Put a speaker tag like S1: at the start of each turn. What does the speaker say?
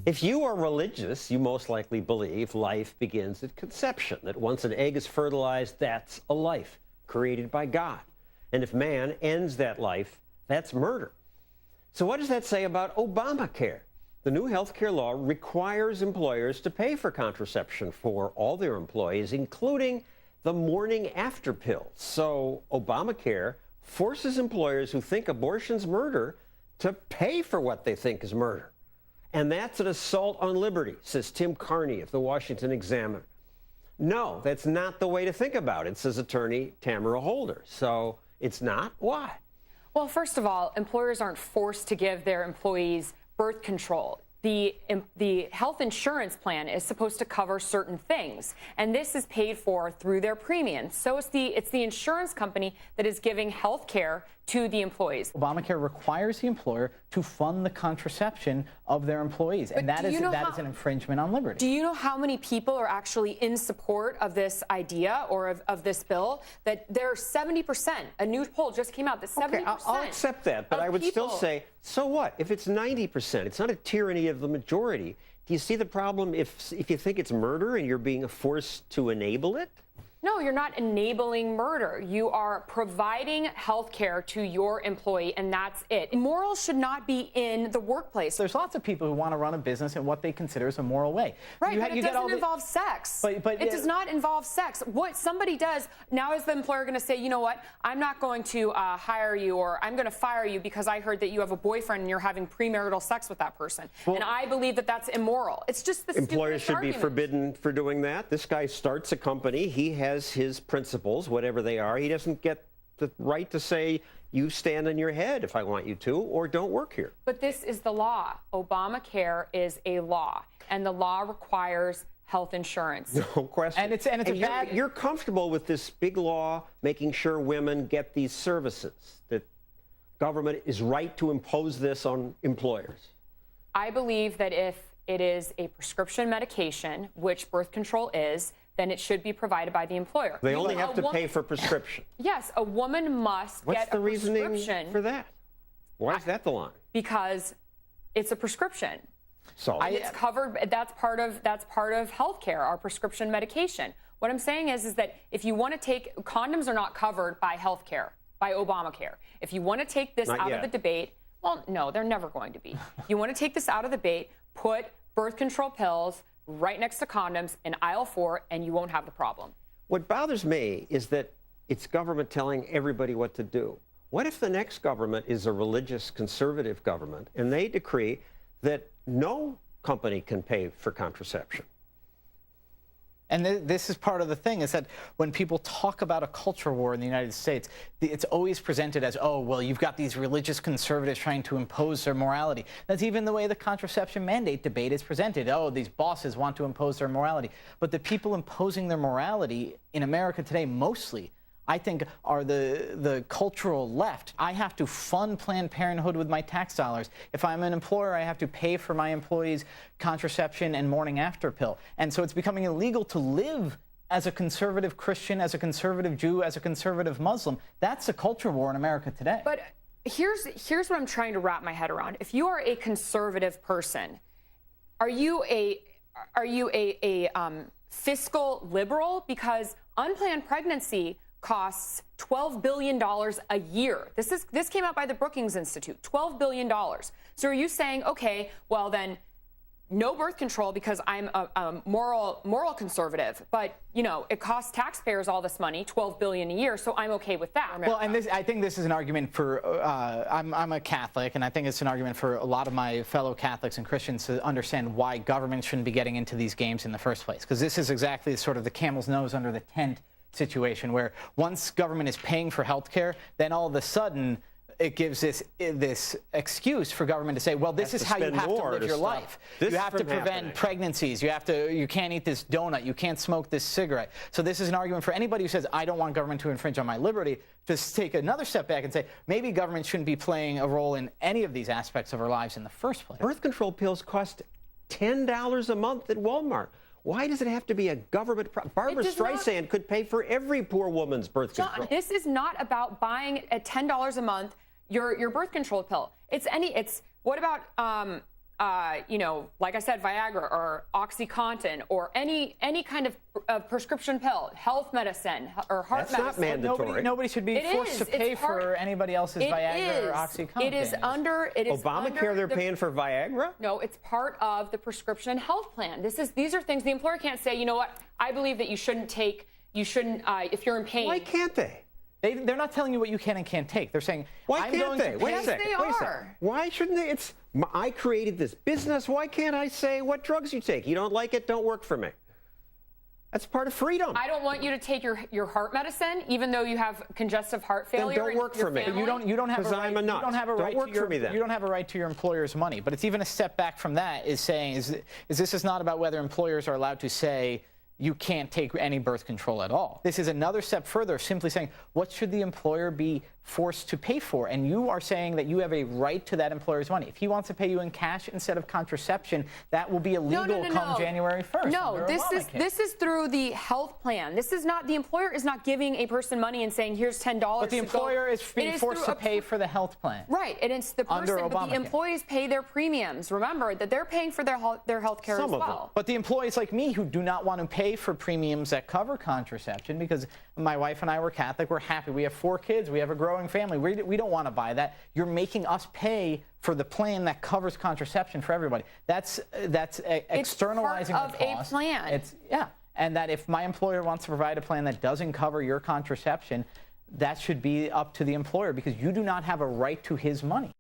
S1: If you are religious, you most likely believe life begins at conception, that once an egg is fertilized, that's a life created by God. And if man ends that life, that's murder. So what does that say about ObamaCare? The new health care law requires employers to pay for contraception for all their employees, including the morning after pill. So Obamacare forces employers who think abortion's murder to pay for what they think is murder. And that's an assault on liberty, says Tim Carney of the Washington Examiner. No, that's not the way to think about it, says attorney Tamara Holder. So it's not? Why?
S2: Well, first of all, employers aren't forced to give their employees birth control. The health insurance plan is supposed to cover certain things, and this is paid for through their premiums. So it's the insurance company that is giving health care to the employees.
S3: Obamacare requires the employer to fund the contraception of their employees, and that is an infringement on liberty.
S2: Do you know how many people are actually in support of this idea or of this bill? That there are 70%. A new poll just came out that 70%.
S1: Okay, I'll accept that, but I would still say, so what? If it's 90%, it's not a tyranny of the majority. Do you see the problem if you think it's murder and you're being forced to enable it?
S2: No, you're not enabling murder. You are providing health care to your employee, and that's it. Morals should not be in the workplace.
S3: There's lots of people who want to run a business in what they consider is a moral way.
S2: Right, but it doesn't involve sex. But it does not involve sex. What somebody does, now is the employer going to say, you know what, I'm not going to hire you, or I'm going to fire you because I heard that you have a boyfriend and you're having premarital sex with that person. Well, and I believe that that's immoral. It's just the
S1: employers should
S2: argument.
S1: Be forbidden for doing that. This guy starts a company. He has his principles, whatever they are. He doesn't get the right to say, you stand on your head if I want you to, or don't work here.
S2: But this is the law. Obamacare is a law, and the law requires health insurance.
S1: No question.
S2: And
S1: you're comfortable with this big law making sure women get these services, that government is right to impose this on employers?
S2: I believe that if it is a prescription medication, which birth control is, then it should be provided by the employer.
S1: They only have to pay for prescription.
S2: Yes, a woman must get a prescription.
S1: What's the reasoning for that? Why is that the line?
S2: Because it's a prescription.
S1: So
S2: it's covered. That's part of health care, our prescription medication. What I'm saying is that if you want to take, condoms are not covered by health care, by Obamacare. If you want to take this out of the debate, well, no, they're never going to be. You want to take this out of the debate, put birth control pills right next to condoms in aisle 4, and you won't have the problem.
S1: What bothers me is that it's government telling everybody what to do. What if the next government is a religious conservative government and they decree that no company can pay for contraception?
S3: And this is part of the thing, is that when people talk about a culture war in the United States, it's always presented as, oh, well, you've got these religious conservatives trying to impose their morality. That's even the way the contraception mandate debate is presented. Oh, these bosses want to impose their morality. But the people imposing their morality in America today, mostly, I think, are the cultural left. I have to fund Planned Parenthood with my tax dollars. If I'm an employer, I have to pay for my employees' contraception and morning after pill. And so it's becoming illegal to live as a conservative Christian, as a conservative Jew, as a conservative Muslim. That's a culture war in America today.
S2: But here's what I'm trying to wrap my head around. If you are a conservative person, are you a fiscal liberal? Because unplanned pregnancy costs $12 billion a year. This came out by the Brookings Institute, $12 billion. So are you saying, okay, well then, no birth control because I'm a moral conservative, but you know it costs taxpayers all this money, $12 billion a year, so I'm okay with that.
S3: Well, and I think this is an argument for. I'm a Catholic, and I think it's an argument for a lot of my fellow Catholics and Christians to understand why government shouldn't be getting into these games in the first place, because this is exactly sort of the camel's nose under the tent situation, where once government is paying for health care, then all of a sudden it gives this excuse for government to say, well, this is how you have to live your life. You have to prevent pregnancies. You can't eat this donut. You can't smoke this cigarette. So this is an argument for anybody who says, I don't want government to infringe on my liberty, to take another step back and say, maybe government shouldn't be playing a role in any of these aspects of our lives in the first place.
S1: Birth control pills cost $10 a month at Walmart. Why does it have to be a government? Barbara Streisand could pay for every poor woman's birth control.
S2: John, this is not about buying at $10 a month your birth control pill. What about you know, like I said, Viagra or OxyContin or any kind of prescription pill, health medicine or heart
S1: medicine. That's not mandatory.
S3: Nobody should be forced to pay for anybody else's Viagra or OxyContin.
S2: It is under.
S1: Obamacare, they're paying for Viagra?
S2: No, it's part of the prescription and health plan. These are things the employer can't say, you know what, I believe that you shouldn't, if you're in pain.
S1: Why can't they?
S3: They're not telling you what you can and can't take. They're saying,
S1: why can't they? Wait a second.
S2: Yes, they are.
S1: Why shouldn't they? I created this business. Why can't I say what drugs you take? You don't like it, don't work for me. That's part of freedom.
S2: I don't want you to take your heart medicine, even though you have congestive heart failure.
S1: Then don't work for me.
S3: You don't have a right.
S1: I'm a nut.
S3: You don't have a right
S1: don't work
S3: to your,
S1: for me then.
S3: You don't have a right to your employer's money. But it's even a step back from that. Is saying this is not about whether employers are allowed to say you can't take any birth control at all. This is another step further, simply saying, what should the employer be forced to pay for? And you are saying that you have a right to that employer's money. If he wants to pay you in cash instead of contraception, that will be illegal come January 1st.
S2: No, this is through the health plan. This is not, the employer is not giving a person money and saying, here's $10.
S3: But the employer is being forced to pay for the health plan.
S2: Right, and it's the person, but the employees pay their premiums. Remember that they're paying for their health care as well.
S3: But the employees like me who do not want to pay for premiums that cover contraception, because my wife and I were Catholic, we're happy. We have 4 kids. We have a growing family. We don't want to buy that. You're making us pay for the plan that covers contraception for everybody. That's externalizing the cost.
S2: It's part of a plan.
S3: And that if my employer wants to provide a plan that doesn't cover your contraception, that should be up to the employer, because you do not have a right to his money.